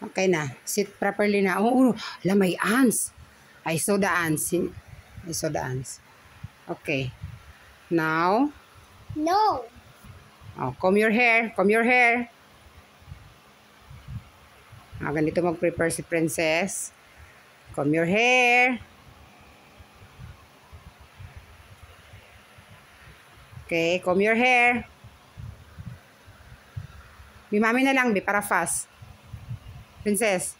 Okay na. Sit properly na. Oh, may ants. I saw the ants. I saw the ants. Okay. Now. No. Oh, comb your hair. Comb your hair. Ganito mag-prepare si Princess. Comb your hair. Okay, comb your hair. Mami na lang, para fast. Princess.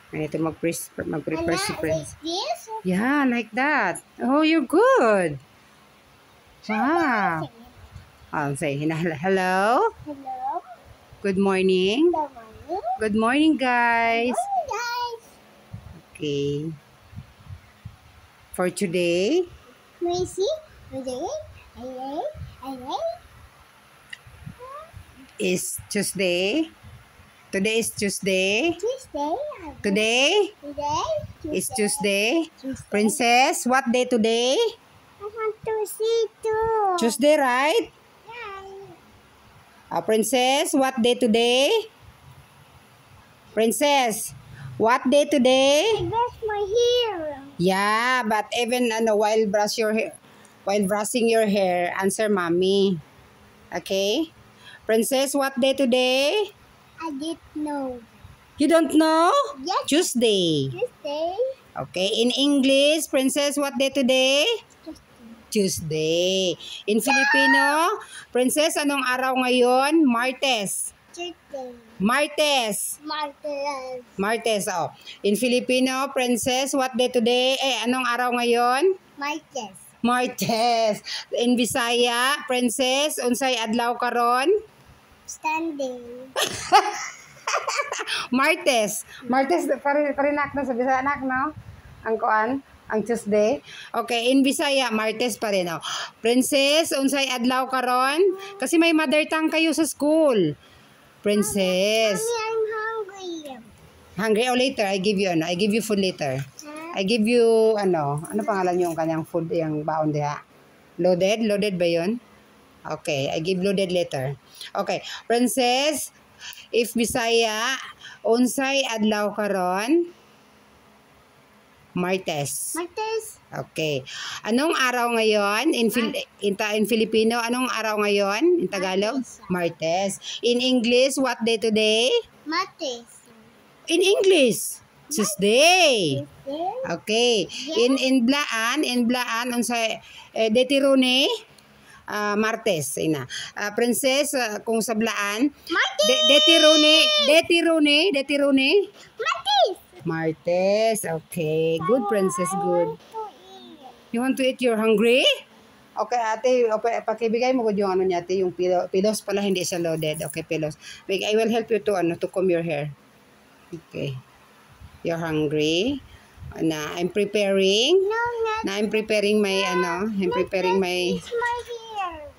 Ganito mag-prepare si Princess. Like this? Yeah, like that. Oh, you're good. Wow. Say hello. Hello. Good morning. Good morning. Good morning, guys. Good guys. Okay. For today, Macy, is Tuesday. Today is Tuesday. Tuesday. Today is Tuesday. Princess, what day today? I want to see too. Tuesday, right? Yeah. Princess, what day today? Princess, what day today? I brush my hair. Yeah, but even while brushing your hair, answer mommy. Okay? Princess, what day today? I didn't know. You don't know? Yes. Tuesday. Tuesday. Okay, in English, Princess, what day today? Tuesday. In Filipino, Princess, anong araw ngayon? Martes. Tuesday. Martes. Martes. Martes, oh. In Filipino, Princess, what day today? Anong araw ngayon? Martes. Martes. In Bisaya, Princess, unsay adlaw karon? Standing. Martes. Martes, parinak na sa Bisaya, anak, no? Ang kuan? Ang Tuesday. Okay, in Bisaya, Martes pa rin. Oh. Princess, unsay adlaw karon? Kasi may mother tongue kayo sa school. Princess. Mommy, I'm hungry. Hungry? Oh, later. I give you food later. I give you, ano pangalan yung kanyang food, yung baon diha? Loaded? Loaded ba yun? Okay, I give loaded later. Okay, Princess, if Bisaya, unsay adlaw karon? Martes. Martes. Okay. Anong araw ngayon? In Filipino, anong araw ngayon? In Tagalog? Martes. In English, what day today? Martes. In English, Tuesday. Tuesday. Okay. In Blaan, unsay detirone? Martes. Ina. Princess, kung sa Blaan, Martes. detirone. Martes. Martes. Okay. Good, Princess. Good. I want to eat. You want to eat? You're hungry? Okay, ate. Okay, pakibigay mo ko yung ano niya, ate. Yung pilos pala, hindi siya loaded. Okay, pilos. I will help you to comb your hair. Okay. You're hungry? I'm preparing. No, not. I'm preparing my, It's my hair.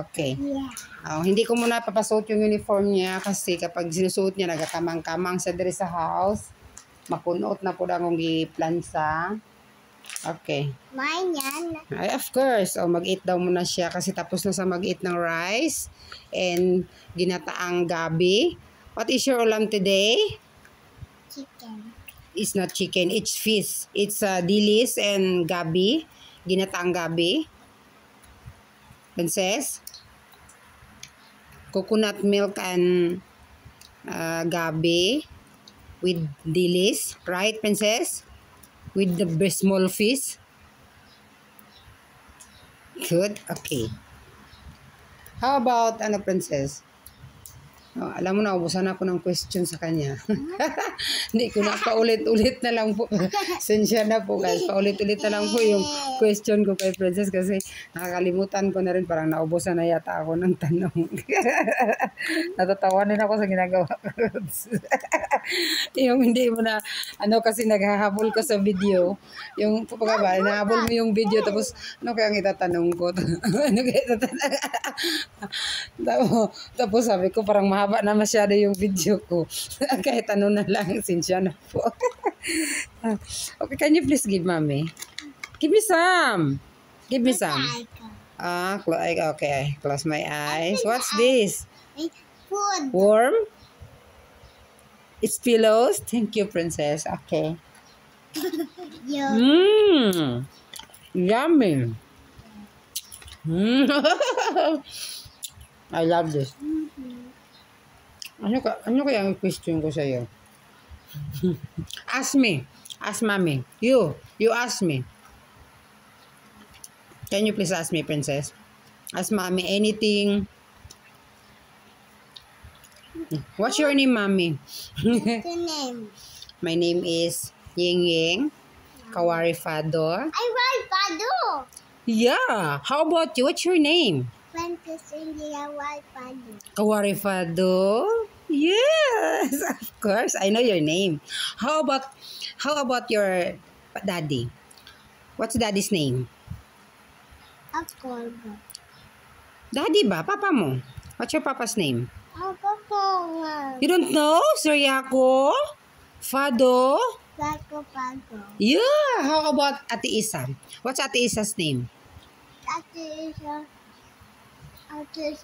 Okay. Yeah. Hindi ko muna papasuot yung uniform niya kasi kapag sinusuot niya, nagakamang-kamang sa diri sa house. Makunot na po akong giplansa. Okay. Mine yan. Ay, of course. Mag-eat daw muna siya kasi tapos na sa mag-eat ng rice and ginataang gabi. What is your ulam today? Chicken. It's not chicken, it's fish. It's dilis and gabi. Ginataang gabi. Princess? Coconut milk and gabi with dilis. Right, Princess? With the small fish. Good. Okay. How about, Princess? Alam mo na, ubusan ako ng question sa kanya. Hindi ko na, paulit-ulit na lang po. Sensya na po guys. Paulit-ulit na lang po yung question ko kay Princess kasi nakakalimutan ko na rin. Parang naubusan na yata ako ng tanong. Natatawanin ako sa ginagawa ko. Yung hindi mo na, kasi naghahabol ka sa video. Yung, pagkaba, nahabol mo yung video tapos, kaya ang itatanong ko? Tapos sabi ko, parang mahaba na masyado yung video ko. Kahit ano na lang, sinsya na po. Okay, can you please give mommy? Give me some. Give me some. Okay, close my eyes. What's this? Food. Worm? It's pillows? Thank you, princess. Okay. Yo. Mmm. Yummy. Mm. I love this. Ano kaya ang question ko sa'yo? Ask me. Ask mommy. You ask me. Can you please ask me, princess? Ask mommy anything. What's your name, mommy? What's your name? My name is Ying Ying Kawari Fado. I want Pado. Yeah. How about you? What's your name? Princess India White Pado. Kawari Fado. Yes, of course. I know your name. How about your daddy? What's daddy's name? Ako. Daddy ba? Papa mo? What's your papa's name? Ako po. You don't know? Suryako? Fado? Pado. Pado. Yeah. How about Ate Isa? What's Ate Isa's name? Ate is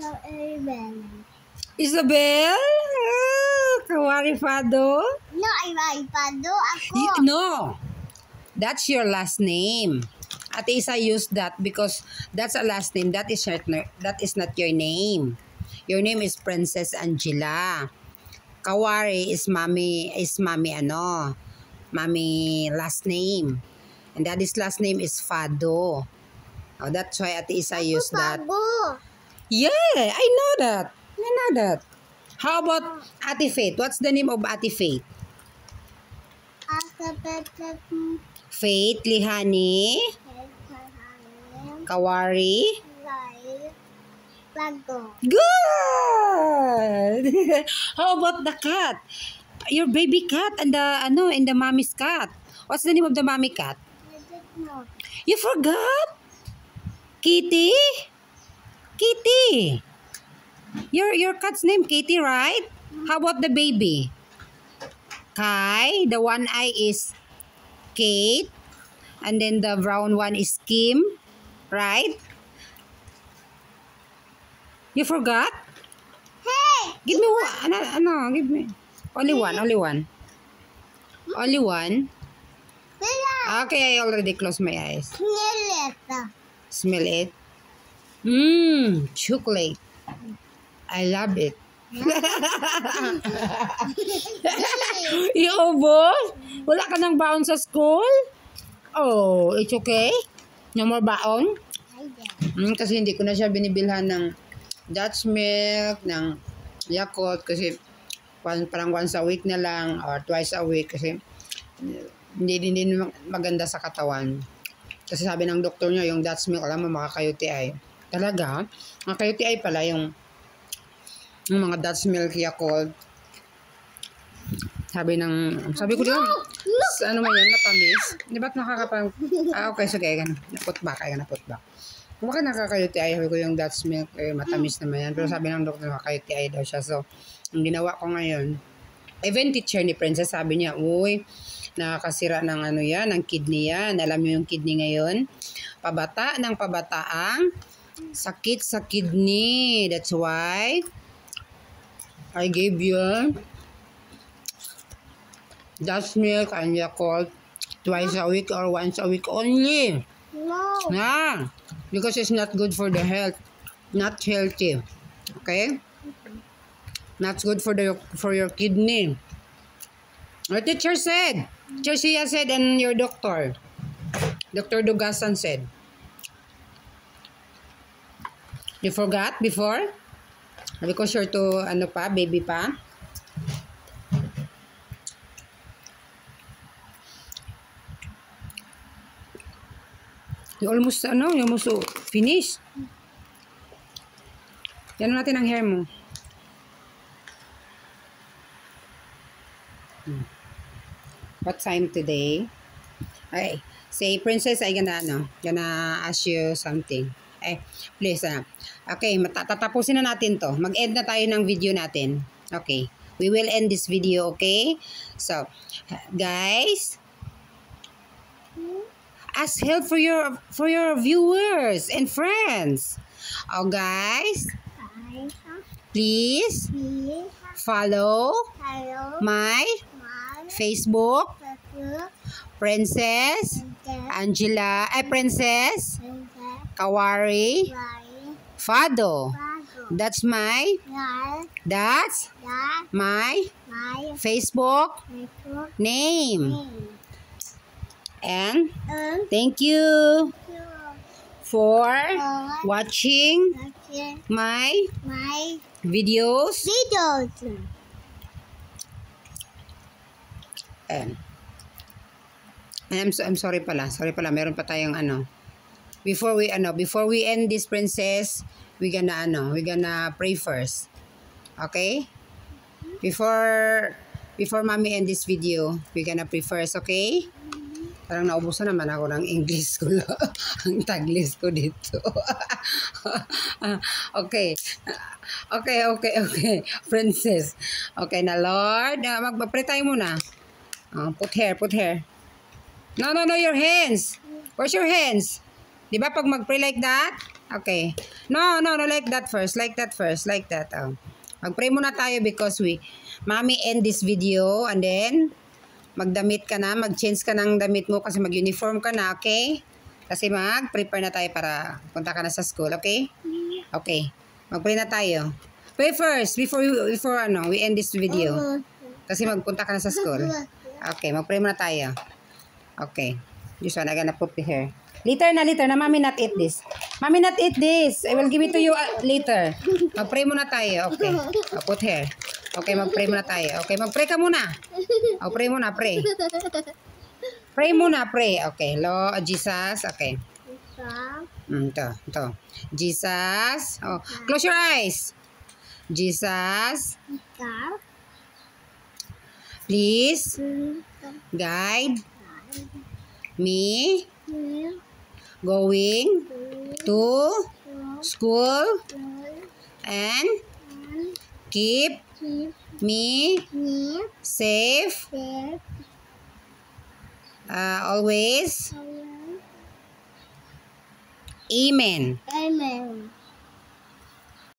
a amen. Isabel? Oh, Kawari Fado? No, I want Pado. Ako. No. That's your last name. Ate Isa used that because that's a last name. That is not your name. Your name is Princess Angela. Kawari is mommy last name. And daddy's last name is Fado. Oh, that's why Ate Isa used that. Pado. Yeah, I know that. How about Ate Faith? What's the name of Ate Faith? Faith Lihani Kawari. Pado. Good. How about the cat? Your baby cat and the mommy's cat. What's the name of the mommy cat? You forgot? Kitty? Kitty. Your cat's name Kitty, right? How about the baby? Kai. The one eye is Kate. And then the brown one is Kim. Right? You forgot? Hey! Give me one. Give me. Only one. Only one. Kaya, Okay, I already closed my eyes. nilita. Smell it. Chocolate. I love it. Iubos? Wala ka ng baon sa school? Oh, it's okay? No more baon? Kasi hindi ko na siya binibilhan ng Dutch milk, ng Yakult, kasi parang once a week na lang or twice a week kasi hindi din maganda sa katawan. Kasi sabi ng doktor niya, yung Dutch milk, alam mo, makaka-UTI. Talaga? Makaka-UTI pala yung mga Dutch milk Yakult. Sabi ko dito, ano man yan, matamis. Di ba't nakakapang, okay, sige, naput back. Bakit nakaka-UTI? Sabi ko yung Dutch milk, matamis naman yan. Pero sabi ng doktor, nakaka-UTI daw siya. So, ang ginawa ko ngayon, even teacher ni Princess, sabi niya, uy, nakakasira ng ng kidney yan. Alam niyo yung kidney ngayon? Pabata ng pabataang sakit sa kidney. That's why I gave you Dutch milk and Yakult twice a week or once a week only. No. Because it's not good for the health. Not healthy. Okay? Not good for your kidney. Our teacher said. Teacher Sia said and your doctor. Dr. Dugasan said. You forgot before? Because you're too, baby pa? You almost finish. Yan natin ang hair mo. What time today? Okay. Say, Princess, I gonna ask you something. Please, Okay, tatapusin na natin to. Mag-end na tayo ng video natin. Okay. We will end this video, okay? So, guys, ask help for your viewers and friends. Oh guys, please follow Hello. my My Facebook Facebook. Princess Angela, Princess Kawari Fado. That's my My Facebook Facebook name. name. And And thank you for watching my my videos. videos. And I'm sorry pala. Sorry pala. Meron pa tayong Before we end this, princess, we gonna pray first. Okay? Before mommy end this video, we gonna pray first, okay? Parang naubusan naman ako ng English ko. Ang Taglish ko dito. Okay. Okay. Princess. Okay na, Lord. Mag-pray tayo muna. Put here. No, your hands. Where's your hands? Di ba pag mag-pray like that? Okay. No, like that first. Like that. Mag-pray muna tayo because mommy end this video and then magdamit ka na, mag-change ka ng damit mo kasi mag-uniform ka na, okay? Kasi mag-prepare na tayo para punta ka na sa school, okay? Okay. Mag-pray na tayo. Pray first before we end this video. Kasi magpunta ka na sa school. Okay, mag-pray muna tayo. Okay. This one, I'm gonna put it here. Later na. Mommy not eat this. Mommy not eat this. I will give it to you later. Mag-pray muna tayo. Okay. I'll put here. Okay, mag-pray muna tayo. Okay, mag-pray ka muna. Pray muna, pray. Pray muna, pray. Okay, Lord Jesus. Okay. Ito. Jesus. Oh, close your eyes. Jesus. Please guide me going to school and keep me safe always. Amen. Amen.